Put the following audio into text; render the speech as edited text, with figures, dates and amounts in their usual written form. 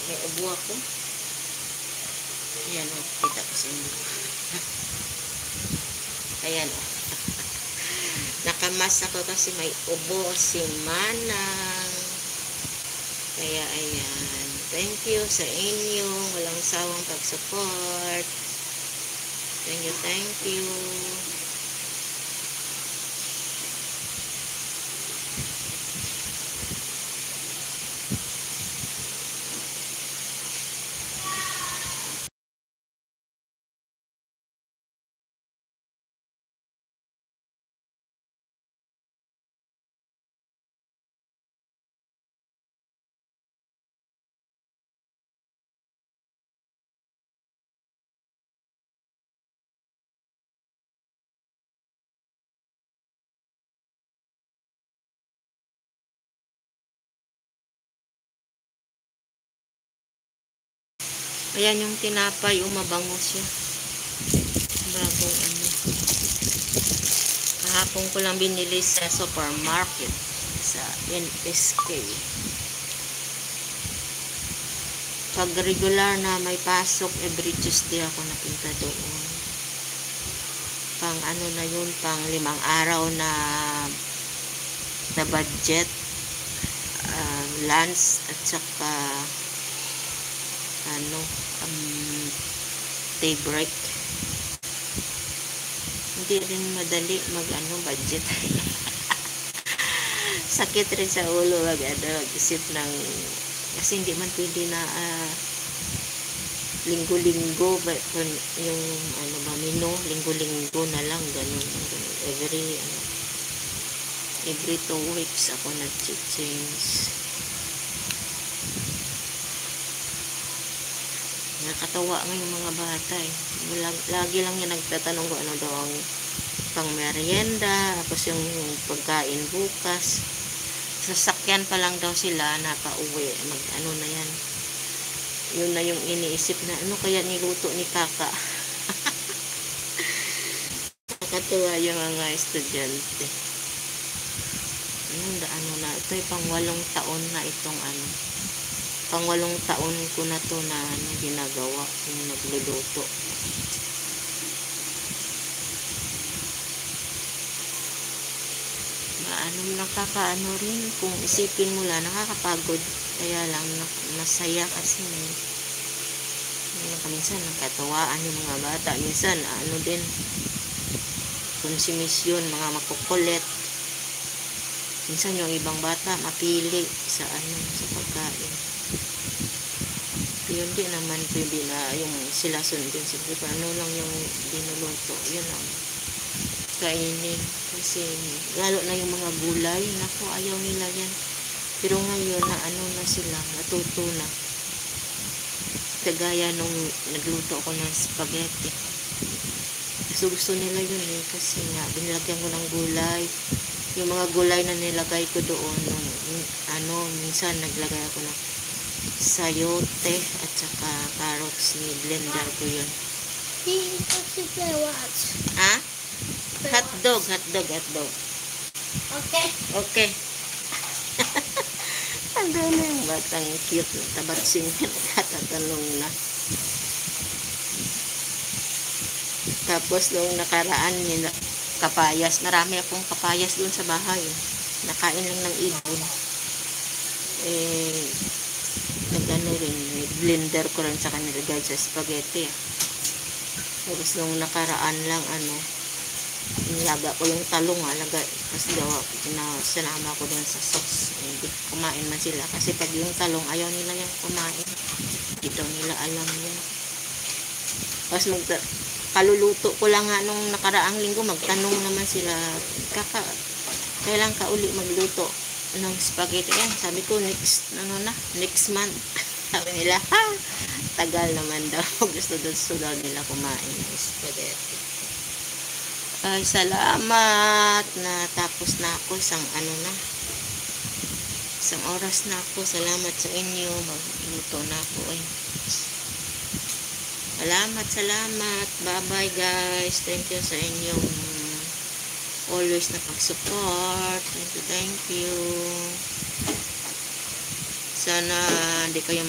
May ubo ako. Ayan o, kita ko sa inyo. Ayan o. Nakamas ako kasi may ubo si Manang. Kaya ayan. Thank you sa inyong walang sawang pag-support. Thank you, thank you. Ayan yung tinapay, mabango siya. Bagong ano. Kahapon ko lang binili sa supermarket. Sa NSK. Pag regular na may pasok, every Tuesday ako napunta doon. Pang ano na yun, pang 5 araw na budget. Lunch at saka ano, tea break. Hindi rin madali mag budget. Sakit rin sa ulo mag-isip ng, kasi hindi man pwede na linggo-linggo yung menu, linggo-linggo na lang ganun. Every 2 weeks ako nag-change. Nakatawa nga yung mga bata eh. Lagi lang yung nagtatanong kung ano daw ang pang merienda, tapos yung pagkain bukas. Sasakyan pa lang daw sila na pauwi. Ano na yan. Yun na yung iniisip na ano kaya niluto ni Kaka. Nakatuwa yung mga estudyante. Ano na, ito ay pang 8 taon na itong pang 8 taon ko na to na ginagawa yung nagluluto. Nakakaano rin kung isipin mo lang, nakakapagod. Kaya lang masaya kasi minsan nakatawaan yung mga bata. Minsan din konsumisyon, mga makukulit. Minsan yung ibang bata mapili sa sa pagkain. Yun din naman pwede na yung sila sundin. Sige pa ano lang yung dinuluto. Yun ang kainin. Kasi lalo na yung mga gulay. Naku, ayaw nila yan. Pero ngayon na na sila. Natuto na. Kagaya nung nagluto ako ng spaghetti. Gusto nila yun eh. Kasi nga binilagyan ko ng gulay. Yung mga gulay na nilagay ko doon minsan naglagay ako ng sayote at saka carrots, ni blender ko yun. Ha? Hotdog. Okay. Ang gano'n yung batang cute na tabatsing katatanong na. Tapos nung nakaraan nila kapayas, marami akong kapayas doon sa bahay. Nakain lang ng ibon. Nagano rin, blender ko rin sa kanila guys sa spaghetti. Tapos nung nakaraan lang nilaga ko yung talong tapos sinama ko doon sa sauce. Hindi kumain man sila kasi pag yung talong ayaw nila yung kumain. Hindi daw nila alam yan. Tapos kaluluto ko lang nga nung nakaraang linggo, magtanong naman sila, Kaka, kailan ka uli magluto ng spaghetti? Sabi ko next month. Sabi nila, tagal naman daw. Gusto daw nila kumain ng spaghetti. Ay, salamat. Natapos na ako. Isang oras na ako. Salamat sa inyo. Magluto na ako Salamat. Bye-bye guys. Thank you sa inyong always na pag-support. Thank you. Sana hindi kayo